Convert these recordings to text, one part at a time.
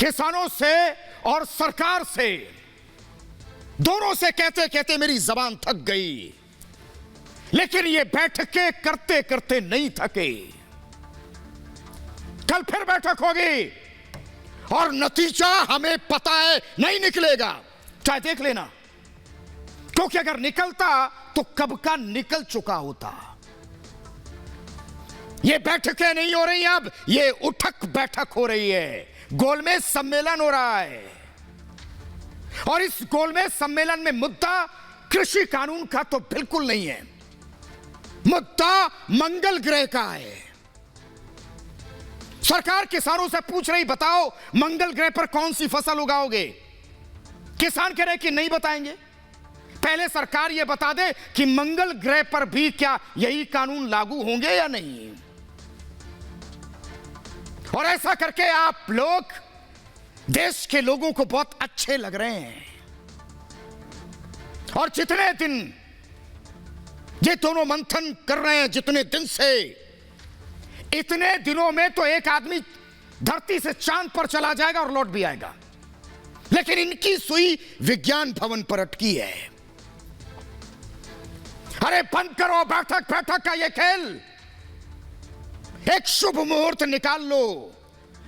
किसानों से और सरकार से, दोनों से कहते कहते मेरी जबान थक गई, लेकिन ये बैठकें करते करते नहीं थके। कल फिर बैठक होगी और नतीजा हमें पता है नहीं निकलेगा, चाहे देख लेना, क्योंकि अगर निकलता तो कब का निकल चुका होता। ये बैठकें नहीं हो रही, अब ये उठक बैठक हो रही है, गोलमेज सम्मेलन हो रहा है। और इस गोलमेज सम्मेलन में मुद्दा कृषि कानून का तो बिल्कुल नहीं है, मुद्दा मंगल ग्रह का है। सरकार किसानों से पूछ रही, बताओ मंगल ग्रह पर कौन सी फसल उगाओगे? किसान कह रहे कि नहीं बताएंगे। पहले सरकार यह बता दे कि मंगल ग्रह पर भी क्या यही कानून लागू होंगे या नहीं। और ऐसा करके आप लोग देश के लोगों को बहुत अच्छे लग रहे हैं। और जितने दिन ये दोनों मंथन कर रहे हैं, जितने दिन से, इतने दिनों में तो एक आदमी धरती से चांद पर चला जाएगा और लौट भी आएगा, लेकिन इनकी सुई विज्ञान भवन पर अटकी है। अरे बंद करो बैठक बैठक का ये खेल, एक शुभ मुहूर्त निकाल लो,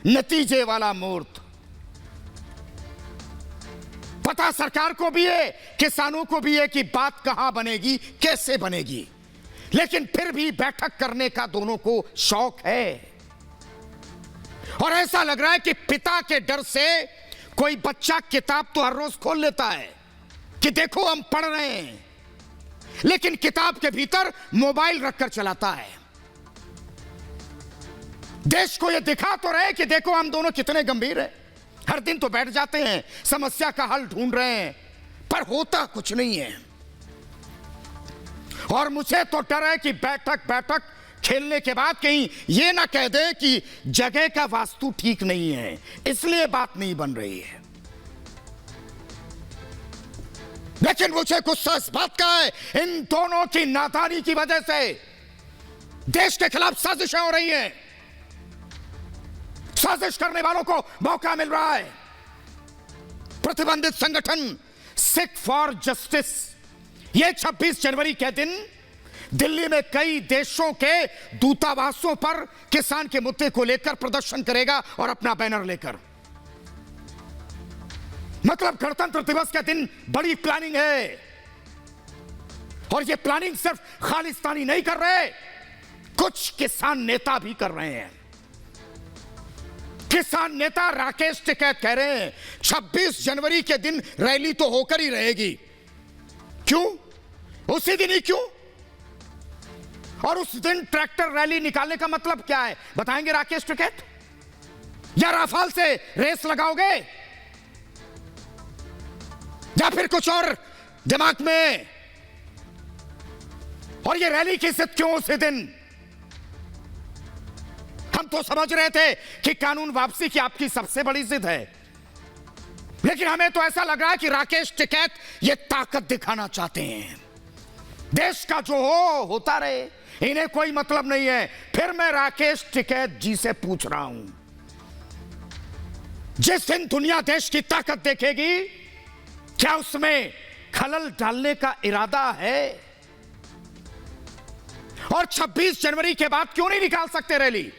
नतीजे वाला मुहूर्त। पता सरकार को भी है, किसानों को भी है कि बात कहां बनेगी, कैसे बनेगी, लेकिन फिर भी बैठक करने का दोनों को शौक है। और ऐसा लग रहा है कि पिता के डर से कोई बच्चा किताब तो हर रोज खोल लेता है कि देखो हम पढ़ रहे हैं, लेकिन किताब के भीतर मोबाइल रखकर चलाता है। देश को यह दिखा तो रहे कि देखो हम दोनों कितने गंभीर हैं, हर दिन तो बैठ जाते हैं, समस्या का हल ढूंढ रहे हैं, पर होता कुछ नहीं है। और मुझे तो डर है कि बैठक बैठक खेलने के बाद कहीं यह ना कह दे कि जगह का वास्तु ठीक नहीं है, इसलिए बात नहीं बन रही है। लेकिन मुझे गुस्सा इस बात का है, इन दोनों की नादानी की वजह से देश के खिलाफ साजिशें हो रही हैं। साजिश करने वालों को मौका मिल रहा है। प्रतिबंधित संगठन सिख फॉर जस्टिस ये 26 जनवरी के दिन दिल्ली में कई देशों के दूतावासों पर किसान के मुद्दे को लेकर प्रदर्शन करेगा और अपना बैनर लेकर। मतलब गणतंत्र दिवस के दिन बड़ी प्लानिंग है, और ये प्लानिंग सिर्फ खालिस्तानी नहीं कर रहे, कुछ किसान नेता भी कर रहे हैं। किसान नेता राकेश टिकैत कह रहे हैं 26 जनवरी के दिन रैली तो होकर ही रहेगी। क्यों? उसी दिन ही क्यों? और उस दिन ट्रैक्टर रैली निकालने का मतलब क्या है, बताएंगे राकेश टिकैत? या राफाल से रेस लगाओगे, या फिर कुछ और दिमाग में? और ये रैली की जिद क्यों उसी दिन? हम तो समझ रहे थे कि कानून वापसी की आपकी सबसे बड़ी जिद है, लेकिन हमें तो ऐसा लग रहा है कि राकेश टिकैत ये ताकत दिखाना चाहते हैं। देश का जो हो होता रहे, इन्हें कोई मतलब नहीं है। फिर मैं राकेश टिकैत जी से पूछ रहा हूं, जिस दिन दुनिया देश की ताकत देखेगी, क्या उसमें खलल डालने का इरादा है? और 26 जनवरी के बाद क्यों नहीं निकाल सकते रैली?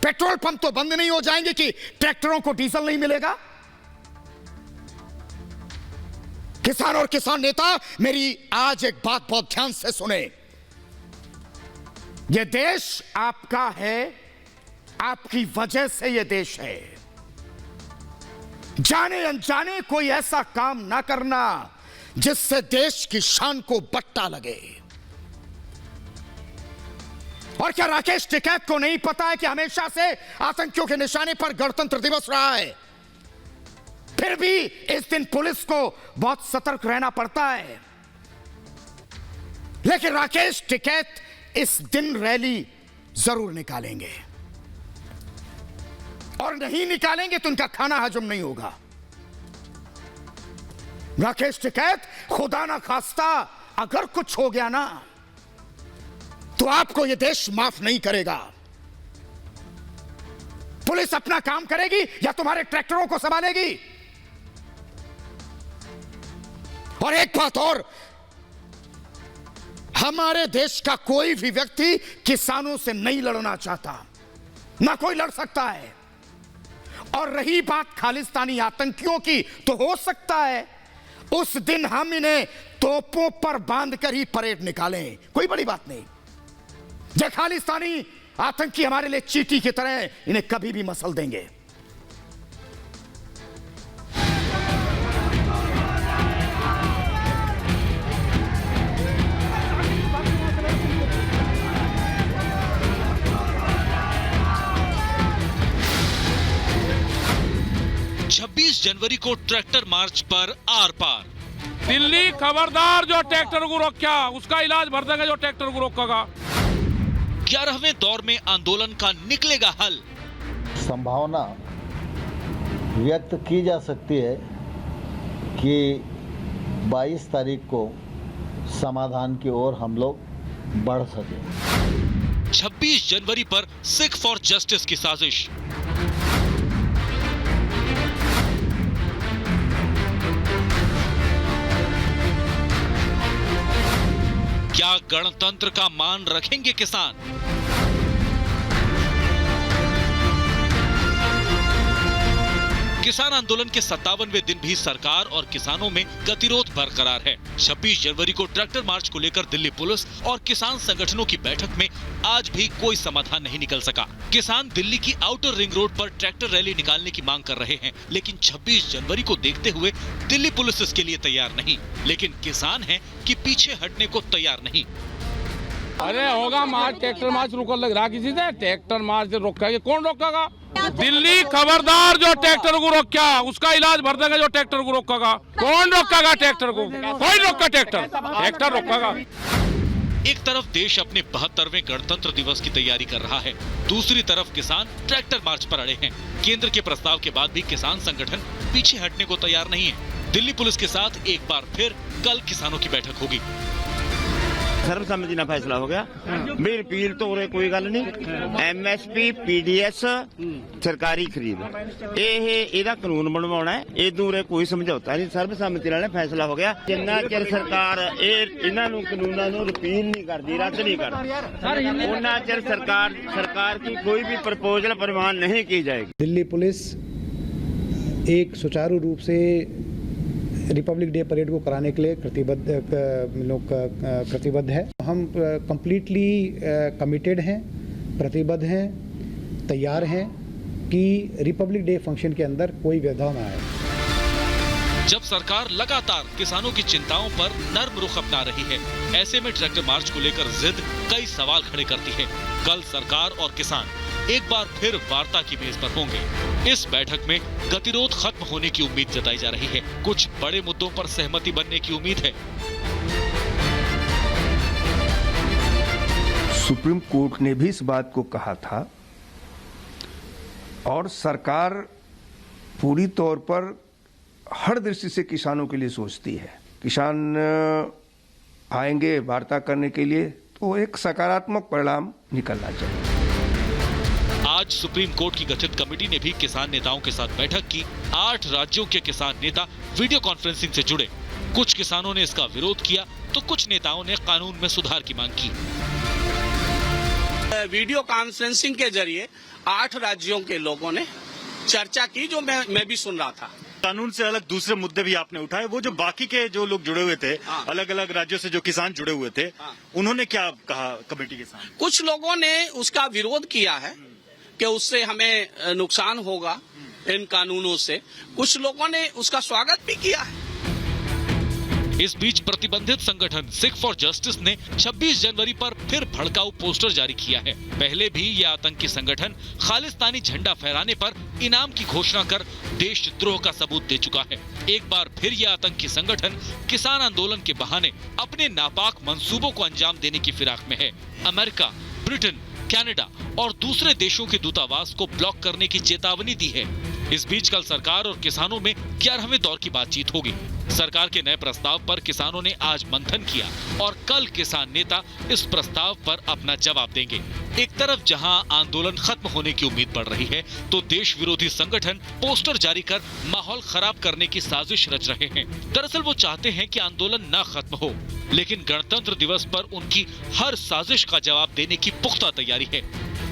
पेट्रोल पंप तो बंद नहीं हो जाएंगे कि ट्रैक्टरों को डीजल नहीं मिलेगा? किसान और किसान नेता, मेरी आज एक बात बहुत ध्यान से सुने। यह देश आपका है, आपकी वजह से यह देश है। जाने अनजाने कोई ऐसा काम ना करना जिससे देश की शान को बट्टा लगे। और क्या राकेश टिकैत को नहीं पता है कि हमेशा से आतंकियों के निशाने पर गणतंत्र दिवस रहा है? फिर भी इस दिन पुलिस को बहुत सतर्क रहना पड़ता है। लेकिन राकेश टिकैत इस दिन रैली जरूर निकालेंगे, और नहीं निकालेंगे तो उनका खाना हजम नहीं होगा। राकेश टिकैत, खुदा ना खास्ता अगर कुछ हो गया ना, तो आपको यह देश माफ नहीं करेगा। पुलिस अपना काम करेगी या तुम्हारे ट्रैक्टरों को संभालेगी? और एक बात और, हमारे देश का कोई भी व्यक्ति किसानों से नहीं लड़ना चाहता, ना कोई लड़ सकता है। और रही बात खालिस्तानी आतंकियों की, तो हो सकता है उस दिन हम इन्हें तोपों पर बांधकर ही परेड निकालें, कोई बड़ी बात नहीं। जो खालिस्तानी आतंकी हमारे लिए चींटी की तरह इन्हें कभी भी मसल देंगे। जनवरी को ट्रैक्टर मार्च पर आर पार। दिल्ली खबरदार, जो ट्रैक्टर को रोका उसका इलाज भर देगा, जो ट्रैक्टर को रोकेगा। 11वें दौर में आंदोलन का निकलेगा हल। संभावना व्यक्त की जा सकती है कि 22 तारीख को समाधान की ओर हम लोग बढ़ सके। 26 जनवरी पर सिख फॉर जस्टिस की साजिश। क्या गणतंत्र का मान रखेंगे किसान? किसान आंदोलन के 57वें दिन भी सरकार और किसानों में गतिरोध बरकरार है। 26 जनवरी को ट्रैक्टर मार्च को लेकर दिल्ली पुलिस और किसान संगठनों की बैठक में आज भी कोई समाधान नहीं निकल सका। किसान दिल्ली की आउटर रिंग रोड पर ट्रैक्टर रैली निकालने की मांग कर रहे हैं, लेकिन 26 जनवरी को देखते हुए दिल्ली पुलिस इसके लिए तैयार नहीं। लेकिन किसान हैं कि पीछे हटने को तैयार नहीं। अरे होगा मार्च, ट्रैक्टर मार्च रुक लग रहा किसी से, ट्रैक्टर मार्च रोकेगा, कौन रोकेगा? दिल्ली खबरदार, जो ट्रैक्टर को रोका उसका इलाज भर देगा, जो ट्रैक्टर को रोकेगा। कौन रोकेगा ट्रैक्टर को? कोई रोका ट्रैक्टर रोकेगा। एक तरफ देश अपने 72वें गणतंत्र दिवस की तैयारी कर रहा है, दूसरी तरफ किसान ट्रैक्टर मार्च पर अड़े हैं। केंद्र के प्रस्ताव के बाद भी किसान संगठन पीछे हटने को तैयार नहीं है। दिल्ली पुलिस के साथ एक बार फिर कल किसानों की बैठक होगी। सर्वसम्मति ਨਾਲ फैसला हो गया भी रिपील तो उरे कोई गल नहीं। MSP PDS सरकारी खरीद ਇਹਦਾ ਕਾਨੂੰਨ ਬਣਵਾਉਣਾ ਹੈ। ਇਹ ਦੂਰੇ ਕੋਈ ਸਮਝੌਤਾ ਨਹੀਂ, ਸਰਵਸੰਮਤੀ ਨਾਲ फैसला हो गया। ਜਿੰਨਾ ਚਿਰ ਸਰਕਾਰ ਇਹਨਾਂ ਨੂੰ ਕਾਨੂੰਨਾਂ ਨੂੰ ਰਿਪੀਲ ਨਹੀਂ ਕਰਦੀ, ਰੱਦ नहीं करती, ਉਹਨਾਂ ਚਿਰ सरकार की कोई भी प्रपोजल प्रमाण नहीं की जाएगी। दिल्ली पुलिस एक सुचारू रूप से रिपब्लिक डे परेड को कराने के लिए प्रतिबद्ध है। हम कंप्लीटली कमिटेड हैं, प्रतिबद्ध हैं, तैयार हैं कि रिपब्लिक डे फंक्शन के अंदर कोई व्यवधान ना आए। जब सरकार लगातार किसानों की चिंताओं पर नर्म रुख अपना रही है, ऐसे में ट्रैक्टर मार्च को लेकर जिद कई सवाल खड़े करती है। कल सरकार और किसान एक बार फिर वार्ता की मेज पर होंगे। इस बैठक में गतिरोध खत्म होने की उम्मीद जताई जा रही है। कुछ बड़े मुद्दों पर सहमति बनने की उम्मीद है। सुप्रीम कोर्ट ने भी इस बात को कहा था और सरकार पूरी तौर पर हर दृष्टि से किसानों के लिए सोचती है। किसान आएंगे वार्ता करने के लिए तो एक सकारात्मक परिणाम निकलना चाहिए। आज सुप्रीम कोर्ट की गठित कमेटी ने भी किसान नेताओं के साथ बैठक की। 8 राज्यों के किसान नेता वीडियो कॉन्फ्रेंसिंग से जुड़े। कुछ किसानों ने इसका विरोध किया तो कुछ नेताओं ने कानून में सुधार की मांग की। वीडियो कॉन्फ्रेंसिंग के जरिए 8 राज्यों के लोगों ने चर्चा की, जो मैं भी सुन रहा था। कानून से अलग दूसरे मुद्दे भी आपने उठाए। वो जो बाकी के जो लोग जुड़े हुए थे, अलग अलग राज्यों से जो किसान जुड़े हुए थे, उन्होंने क्या कहा कमेटी के सामने? कुछ लोगों ने उसका विरोध किया है कि उससे हमें नुकसान होगा इन कानूनों से। कुछ लोगों ने उसका स्वागत भी किया है। इस बीच प्रतिबंधित संगठन सिख फॉर जस्टिस ने 26 जनवरी पर फिर भड़काऊ पोस्टर जारी किया है। पहले भी ये आतंकी संगठन खालिस्तानी झंडा फहराने पर इनाम की घोषणा कर देशद्रोह का सबूत दे चुका है। एक बार फिर ये आतंकी संगठन किसान आंदोलन के बहाने अपने नापाक मंसूबों को अंजाम देने की फिराक में है। अमेरिका, ब्रिटेन, कनाडा और दूसरे देशों के दूतावास को ब्लॉक करने की चेतावनी दी है। इस बीच कल सरकार और किसानों में 11वें दौर की बातचीत होगी। सरकार के नए प्रस्ताव पर किसानों ने आज मंथन किया और कल किसान नेता इस प्रस्ताव पर अपना जवाब देंगे। एक तरफ जहां आंदोलन खत्म होने की उम्मीद बढ़ रही है, तो देश विरोधी संगठन पोस्टर जारी कर माहौल खराब करने की साजिश रच रहे हैं। दरअसल वो चाहते हैं कि आंदोलन न खत्म हो, लेकिन गणतंत्र दिवस पर उनकी हर साजिश का जवाब देने की पुख्ता तैयारी है।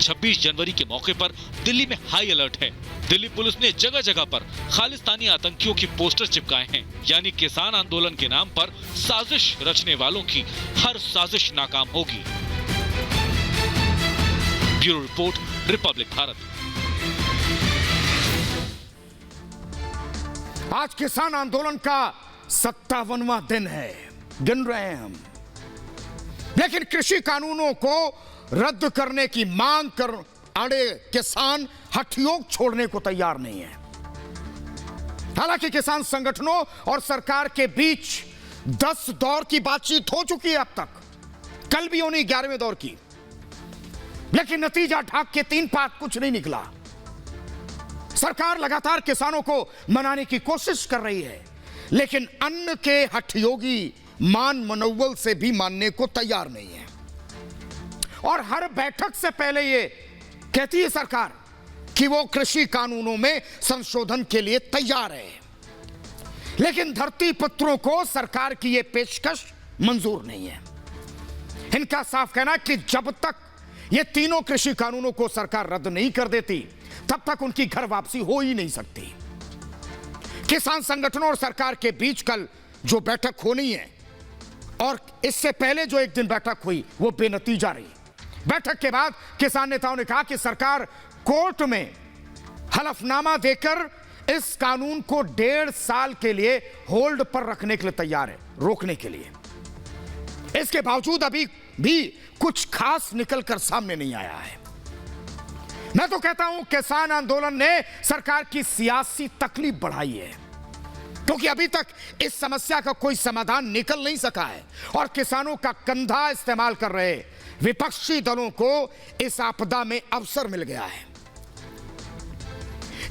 26 जनवरी के मौके पर दिल्ली में हाई अलर्ट है। दिल्ली पुलिस ने जगह जगह पर खालिस्तानी आतंकियों की पोस्टर चिपकाए हैं, यानी किसान आंदोलन के नाम पर साजिश रचने वालों की हर साजिश नाकाम होगी। Bureau report, Republic Bharat. आज किसान आंदोलन का 57वां दिन है, गिन रहे हैं हम, लेकिन कृषि कानूनों को रद्द करने की मांग कर अड़े किसान हठयोग छोड़ने को तैयार नहीं है। हालांकि किसान संगठनों और सरकार के बीच 10 दौर की बातचीत हो चुकी है अब तक, कल भी होनी 11वें दौर की, लेकिन नतीजा ढाक के 3 पात कुछ नहीं निकला। सरकार लगातार किसानों को मनाने की कोशिश कर रही है, लेकिन अन्न के हठयोगी मान मनोवल से भी मानने को तैयार नहीं है। और हर बैठक से पहले ये कहती है सरकार कि वो कृषि कानूनों में संशोधन के लिए तैयार है, लेकिन धरती पुत्रों को सरकार की ये पेशकश मंजूर नहीं है। इनका साफ कहना है कि जब तक ये तीनों कृषि कानूनों को सरकार रद्द नहीं कर देती, तब तक उनकी घर वापसी हो ही नहीं सकती। किसान संगठनों और सरकार के बीच कल जो बैठक होनी है और इससे पहले जो एक दिन बैठक हुई, वो बेनतीजा रही। बैठक के बाद किसान नेताओं ने कहा कि सरकार कोर्ट में हलफनामा देकर इस कानून को 1.5 साल के लिए होल्ड पर रखने के लिए तैयार है, रोकने के लिए। इसके बावजूद अभी भी कुछ खास निकलकर सामने नहीं आया है। मैं तो कहता हूं किसान आंदोलन ने सरकार की सियासी तकलीफ बढ़ाई है, क्योंकि अभी तक इस समस्या का कोई समाधान निकल नहीं सका है और किसानों का कंधा इस्तेमाल कर रहे विपक्षी दलों को इस आपदा में अवसर मिल गया है।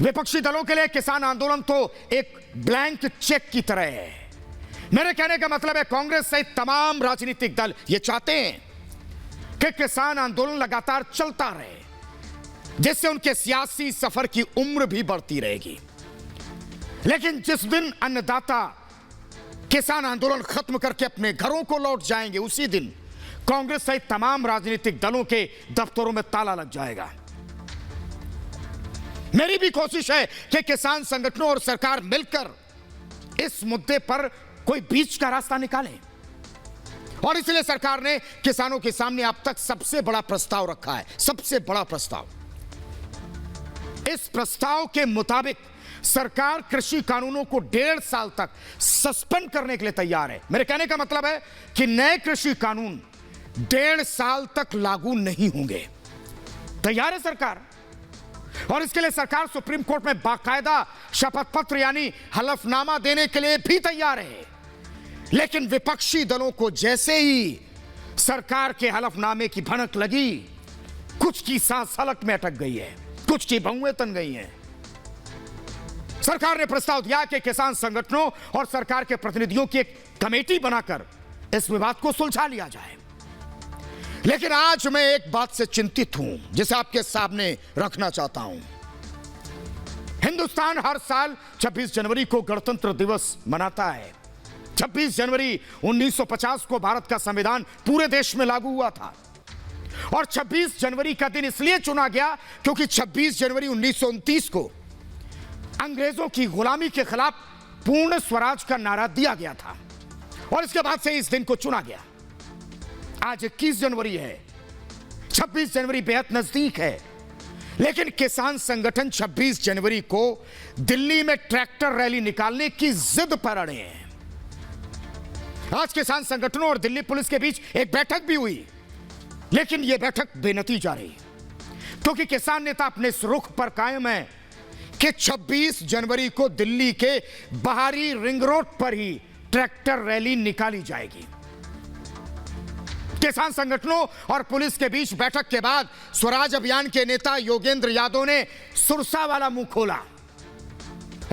विपक्षी दलों के लिए किसान आंदोलन तो एक ब्लैंक चेक की तरह है। मेरे कहने का मतलब है कांग्रेस सहित तमाम राजनीतिक दल ये चाहते हैं कि किसान आंदोलन लगातार चलता रहे, जिससे उनके सियासी सफर की उम्र भी बढ़ती रहेगी। लेकिन जिस दिन अन्नदाता किसान आंदोलन खत्म करके अपने घरों को लौट जाएंगे, उसी दिन कांग्रेस सहित तमाम राजनीतिक दलों के दफ्तरों में ताला लग जाएगा। मेरी भी कोशिश है कि किसान संगठनों और सरकार मिलकर इस मुद्दे पर कोई बीच का रास्ता निकालें, और इसलिए सरकार ने किसानों के सामने अब तक सबसे बड़ा प्रस्ताव रखा है। सबसे बड़ा प्रस्ताव, इस प्रस्ताव के मुताबिक सरकार कृषि कानूनों को 1.5 साल तक सस्पेंड करने के लिए तैयार है। मेरे कहने का मतलब है कि नए कृषि कानून 1.5 साल तक लागू नहीं होंगे। तैयार है सरकार, और इसके लिए सरकार सुप्रीम कोर्ट में बाकायदा शपथ पत्र यानी हलफनामा देने के लिए भी तैयार है। लेकिन विपक्षी दलों को जैसे ही सरकार के हलफनामे की भनक लगी, कुछ की सांस हलक में अटक गई है, कुछ की भौंवें तन गई हैं। सरकार ने प्रस्ताव दिया कि किसान संगठनों और सरकार के प्रतिनिधियों की एक कमेटी बनाकर इस विवाद को सुलझा लिया जाए। लेकिन आज मैं एक बात से चिंतित हूं, जिसे आपके सामने रखना चाहता हूं। हिंदुस्तान हर साल 26 जनवरी को गणतंत्र दिवस मनाता है। 26 जनवरी 1950 को भारत का संविधान पूरे देश में लागू हुआ था, और 26 जनवरी का दिन इसलिए चुना गया क्योंकि 26 जनवरी 1929 को अंग्रेजों की गुलामी के खिलाफ पूर्ण स्वराज का नारा दिया गया था, और इसके बाद से इस दिन को चुना गया। आज 21 जनवरी है, 26 जनवरी बेहद नजदीक है, लेकिन किसान संगठन 26 जनवरी को दिल्ली में ट्रैक्टर रैली निकालने की जिद पर अड़े हैं। आज किसान संगठनों और दिल्ली पुलिस के बीच एक बैठक भी हुई, लेकिन यह बैठक बेनतीजा रही, क्योंकि किसान नेता अपने इस रुख पर कायम है कि 26 जनवरी को दिल्ली के बाहरी रिंग रोड पर ही ट्रैक्टर रैली निकाली जाएगी। किसान संगठनों और पुलिस के बीच बैठक के बाद स्वराज अभियान के नेता योगेंद्र यादव ने सुरसा वाला मुंह खोला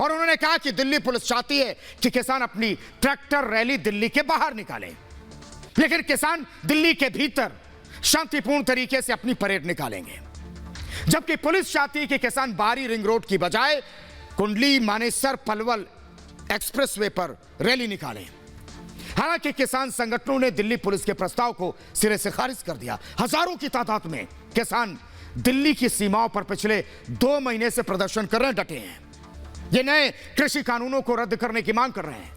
और उन्होंने कहा कि दिल्ली पुलिस चाहती है कि किसान अपनी ट्रैक्टर रैली दिल्ली के बाहर निकालें, लेकिन किसान दिल्ली के भीतर शांतिपूर्ण तरीके से अपनी परेड निकालेंगे। जबकि पुलिस चाहती है कि किसान बाहरी रिंग रोड की बजाय कुंडली मानेसर पलवल एक्सप्रेसवे पर रैली निकालें। हालांकि किसान संगठनों ने दिल्ली पुलिस के प्रस्ताव को सिरे से खारिज कर दिया। हजारों की तादाद में किसान दिल्ली की सीमाओं पर पिछले 2 महीने से प्रदर्शन कर रहे डटे हैं। ये नए कृषि कानूनों को रद्द करने की मांग कर रहे हैं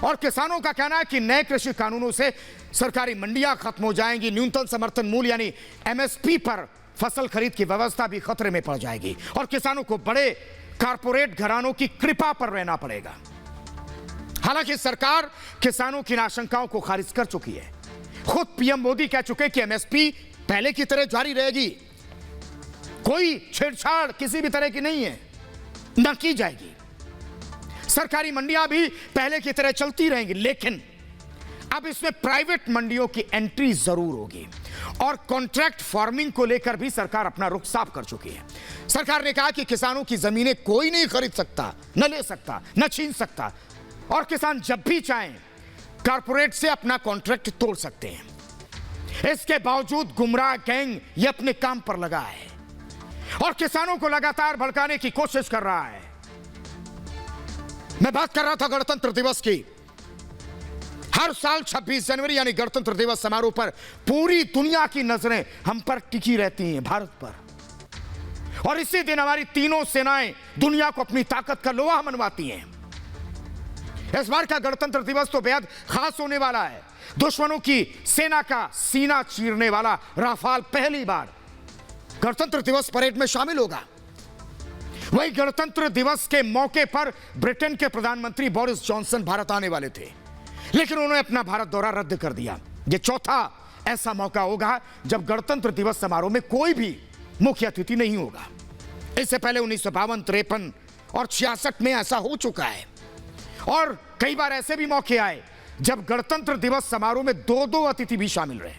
और किसानों का कहना है कि नए कृषि कानूनों से सरकारी मंडियां खत्म हो जाएंगी, न्यूनतम समर्थन मूल्य यानी एमएसपी पर फसल खरीद की व्यवस्था भी खतरे में पड़ जाएगी और किसानों को बड़े कारपोरेट घरानों की कृपा पर रहना पड़ेगा। हालांकि सरकार किसानों की आशंकाओं को खारिज कर चुकी है। खुद पीएम मोदी कह चुके कि एमएसपी पहले की तरह जारी रहेगी, कोई छेड़छाड़ किसी भी तरह की नहीं है, न की जाएगी। सरकारी मंडियां भी पहले की तरह चलती रहेंगी, लेकिन अब इसमें प्राइवेट मंडियों की एंट्री जरूर होगी और कॉन्ट्रैक्ट फार्मिंग को लेकर भी सरकार अपना रुख साफ कर चुकी है। सरकार ने कहा कि किसानों की जमीनें कोई नहीं खरीद सकता, न ले सकता, न छीन सकता और किसान जब भी चाहें कारपोरेट से अपना कॉन्ट्रैक्ट तोड़ सकते हैं। इसके बावजूद गुमराह गैंग ये अपने काम पर लगा है और किसानों को लगातार भड़काने की कोशिश कर रहा है। मैं बात कर रहा था गणतंत्र दिवस की। हर साल 26 जनवरी यानी गणतंत्र दिवस समारोह पर पूरी दुनिया की नजरें हम पर टिकी रहती हैं, भारत पर। और इसी दिन हमारी तीनों सेनाएं दुनिया को अपनी ताकत का लोहा मनवाती हैं। इस बार का गणतंत्र दिवस तो बेहद खास होने वाला है। दुश्मनों की सेना का सीना चीरने वाला राफाल पहली बार गणतंत्र दिवस परेड में शामिल होगा। वही गणतंत्र दिवस के मौके पर ब्रिटेन के प्रधानमंत्री बोरिस जॉनसन भारत आने वाले थे, लेकिन उन्होंने अपना भारत दौरा रद्द कर दिया। यह चौथा ऐसा मौका होगा जब गणतंत्र दिवस समारोह में कोई भी मुख्य अतिथि नहीं होगा। इससे पहले 1952, 53 और 66 में ऐसा हो चुका है और कई बार ऐसे भी मौके आए जब गणतंत्र दिवस समारोह में 2-2 अतिथि भी शामिल रहे।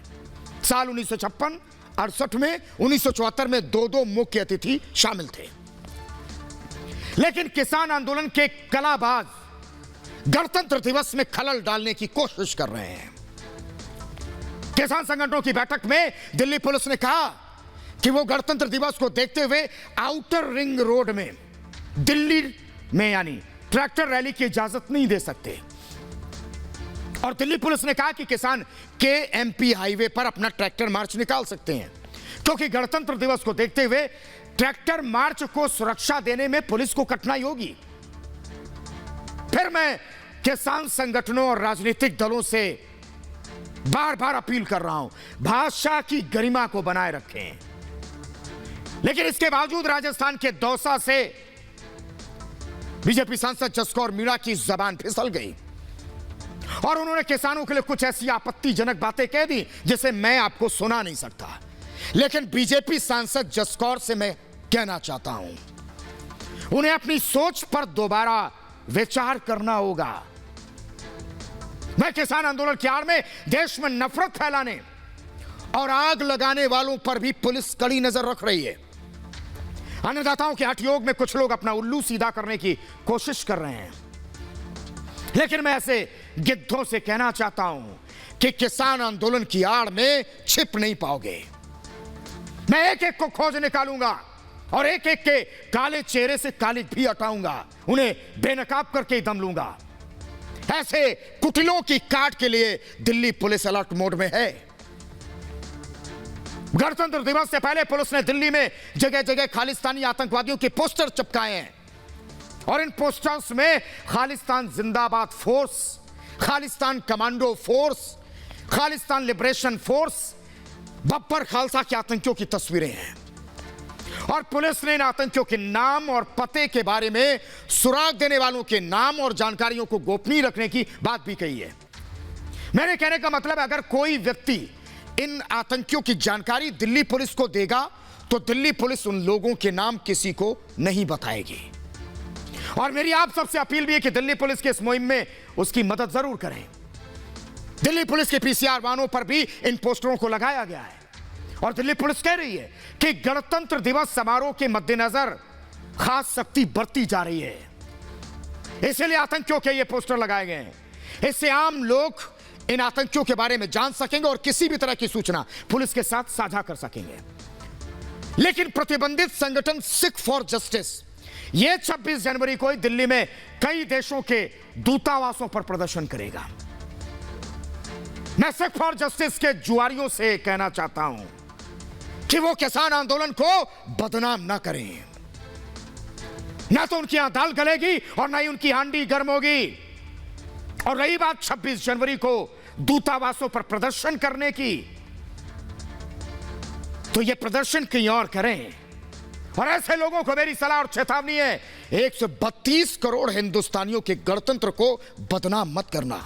साल 1956, 68 में, 1974 में 2-2 मुख्य अतिथि शामिल थे। लेकिन किसान आंदोलन के कलाबाज गणतंत्र दिवस में खलल डालने की कोशिश कर रहे हैं। किसान संगठनों की बैठक में दिल्ली पुलिस ने कहा कि वो गणतंत्र दिवस को देखते हुए आउटर रिंग रोड में दिल्ली में यानी ट्रैक्टर रैली की इजाजत नहीं दे सकते। और दिल्ली पुलिस ने कहा कि किसान केएमपी हाईवे पर अपना ट्रैक्टर मार्च निकाल सकते हैं, क्योंकि गणतंत्र दिवस को देखते हुए ट्रैक्टर मार्च को सुरक्षा देने में पुलिस को कठिनाई होगी। फिर मैं किसान संगठनों और राजनीतिक दलों से बार बार अपील कर रहा हूं, भाषा की गरिमा को बनाए रखें। लेकिन इसके बावजूद राजस्थान के दौसा से बीजेपी सांसद जसकौर मीणा की जबान फिसल गई और उन्होंने किसानों के लिए कुछ ऐसी आपत्तिजनक बातें कह दी जिसे मैं आपको सुना नहीं सकता। लेकिन बीजेपी सांसद जसकौर से मैं कहना चाहता हूं, उन्हें अपनी सोच पर दोबारा विचार करना होगा। मैं किसान आंदोलन की आड़ में देश में नफरत फैलाने और आग लगाने वालों पर भी पुलिस कड़ी नजर रख रही है। अन्नदाताओं के हठयोग में कुछ लोग अपना उल्लू सीधा करने की कोशिश कर रहे हैं, लेकिन मैं ऐसे गिद्धों से कहना चाहता हूं कि किसान आंदोलन की आड़ में छिप नहीं पाओगे। मैं एक एक को खोज निकालूंगा और एक एक के काले चेहरे से कालिक भी हटाऊंगा, उन्हें बेनकाब करके ही दम लूंगा। ऐसे कुटिलों की काट के लिए दिल्ली पुलिस अलर्ट मोड में है। गणतंत्र दिवस से पहले पुलिस ने दिल्ली में जगह जगह खालिस्तानी आतंकवादियों के पोस्टर चिपकाए हैं और इन पोस्टर्स में खालिस्तान जिंदाबाद force, Khalistan commando force, Khalistan liberation force, Babbar Khalsa के आतंकियों की तस्वीरें हैं। और पुलिस ने इन आतंकियों के नाम और पते के बारे में सुराग देने वालों के नाम और जानकारियों को गोपनीय रखने की बात भी कही है। मेरे कहने का मतलब है, अगर कोई व्यक्ति इन आतंकियों की जानकारी दिल्ली पुलिस को देगा तो दिल्ली पुलिस उन लोगों के नाम किसी को नहीं बताएगी। और मेरी आप सबसे अपील भी है कि दिल्ली पुलिस के इस मुहिम में उसकी मदद जरूर करें। दिल्ली पुलिस के पीसीआर वाहनों पर भी इन पोस्टरों को लगाया गया है और दिल्ली पुलिस कह रही है कि गणतंत्र दिवस समारोह के मद्देनजर खास सख्ती बरती जा रही है। इसलिए आतंकियों के ये पोस्टर लगाए गए हैं। इससे आम लोग इन आतंकियों के बारे में जान सकेंगे और किसी भी तरह की सूचना पुलिस के साथ साझा कर सकेंगे। लेकिन प्रतिबंधित संगठन सिख फॉर जस्टिस ये 26 जनवरी को दिल्ली में कई देशों के दूतावासों पर प्रदर्शन करेगा। मैं सिख फॉर जस्टिस के जुआरियों से कहना चाहता हूं कि वो किसान आंदोलन को बदनाम ना करें। ना तो उनकी यहां दाल गलेगी और ना ही उनकी हांडी गर्म होगी। और रही बात 26 जनवरी को दूतावासों पर प्रदर्शन करने की, तो ये प्रदर्शन कहीं और करें। और ऐसे लोगों को मेरी सलाह और चेतावनी है, 132 करोड़ हिंदुस्तानियों के गणतंत्र को बदनाम मत करना।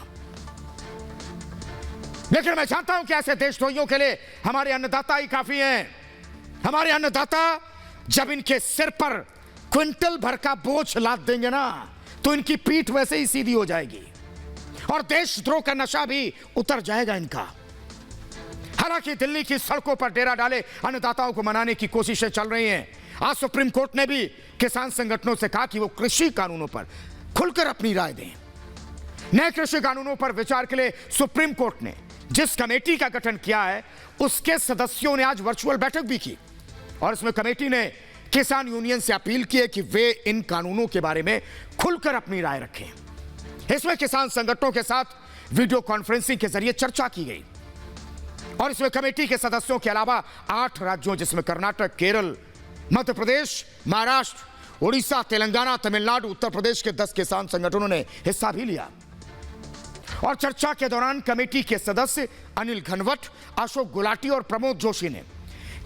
लेकिन मैं जानता हूं कि ऐसे देशद्रोहियों के लिए हमारे अन्नदाता ही काफी हैं। हमारे अन्नदाता जब इनके सिर पर क्विंटल भर का बोझ लाद देंगे ना, तो इनकी पीठ वैसे ही सीधी हो जाएगी और देशद्रोह का नशा भी उतर जाएगा इनका। हालांकि दिल्ली की सड़कों पर डेरा डाले अन्नदाताओं को मनाने की कोशिशें चल रही हैं। आज सुप्रीम कोर्ट ने भी किसान संगठनों से कहा कि वो कृषि कानूनों पर खुलकर अपनी राय दें। नए कृषि कानूनों पर विचार के लिए सुप्रीम कोर्ट ने जिस कमेटी का गठन किया है, उसके सदस्यों ने आज वर्चुअल बैठक भी की और इसमें कमेटी ने किसान यूनियन से अपील की है कि वे इन कानूनों के बारे में खुलकर अपनी राय रखें। इसमें किसान संगठनों के साथ वीडियो कॉन्फ्रेंसिंग के जरिए चर्चा की गई और इसमें कमेटी के सदस्यों के अलावा 8 राज्यों जिसमें कर्नाटक, केरल, मध्य प्रदेश, महाराष्ट्र, उड़ीसा, तेलंगाना, तमिलनाडु, उत्तर प्रदेश के 10 किसान संगठनों ने हिस्सा भी लिया। और चर्चा के दौरान कमेटी के सदस्य अनिल घनवट, अशोक गुलाटी और प्रमोद जोशी ने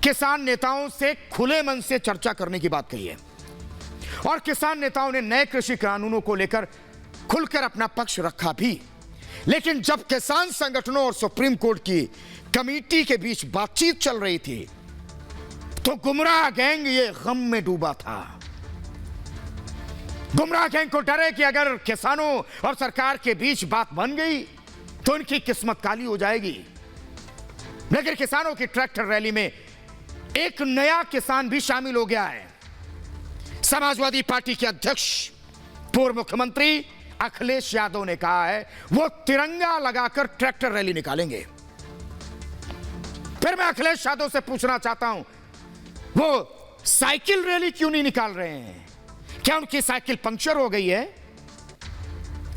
किसान नेताओं से खुले मन से चर्चा करने की बात कही है और किसान नेताओं ने नए कृषि कानूनों को लेकर खुलकर अपना पक्ष रखा भी। लेकिन जब किसान संगठनों और सुप्रीम कोर्ट की कमेटी के बीच बातचीत चल रही थी, तो गुमराह गैंग ये गम में डूबा था। गुमराह गैंग को डर है कि अगर किसानों और सरकार के बीच बात बन गई तो इनकी किस्मत काली हो जाएगी। लेकिन किसानों की ट्रैक्टर रैली में एक नया किसान भी शामिल हो गया है। समाजवादी पार्टी के अध्यक्ष पूर्व मुख्यमंत्री अखिलेश यादव ने कहा है वो तिरंगा लगाकर ट्रैक्टर रैली निकालेंगे। फिर मैं अखिलेश यादव से पूछना चाहता हूं, वो साइकिल रैली क्यों नहीं निकाल रहे हैं? क्या उनकी साइकिल पंक्चर हो गई है?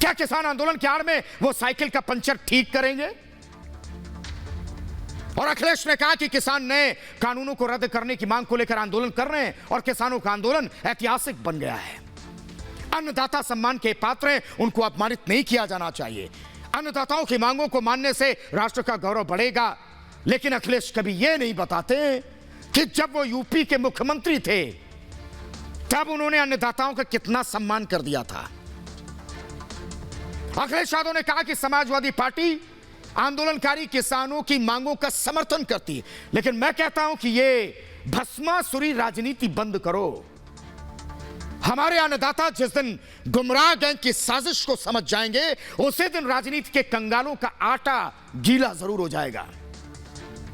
क्या किसान आंदोलन की आड़ में वो साइकिल का पंक्चर ठीक करेंगे? और अखिलेश ने कहा कि किसान नए कानूनों को रद्द करने की मांग को लेकर आंदोलन कर रहे हैं और किसानों का आंदोलन ऐतिहासिक बन गया है। अन्नदाता सम्मान के पात्र हैं, उनको अपमानित नहीं किया जाना चाहिए। अन्नदाताओं की मांगों को मानने से राष्ट्र का गौरव बढ़ेगा। लेकिन अखिलेश कभी यह नहीं बताते कि जब वो यूपी के मुख्यमंत्री थे तब उन्होंने अन्नदाताओं का कितना सम्मान कर दिया था। अखिलेश यादव ने कहा कि समाजवादी पार्टी आंदोलनकारी किसानों की मांगों का समर्थन करती है, लेकिन मैं कहता हूं कि ये भस्मासुरी राजनीति बंद करो। हमारे अन्नदाता जिस दिन गुमराह गैंग की साजिश को समझ जाएंगे, उसी दिन राजनीति के कंगालों का आटा गीला जरूर हो जाएगा।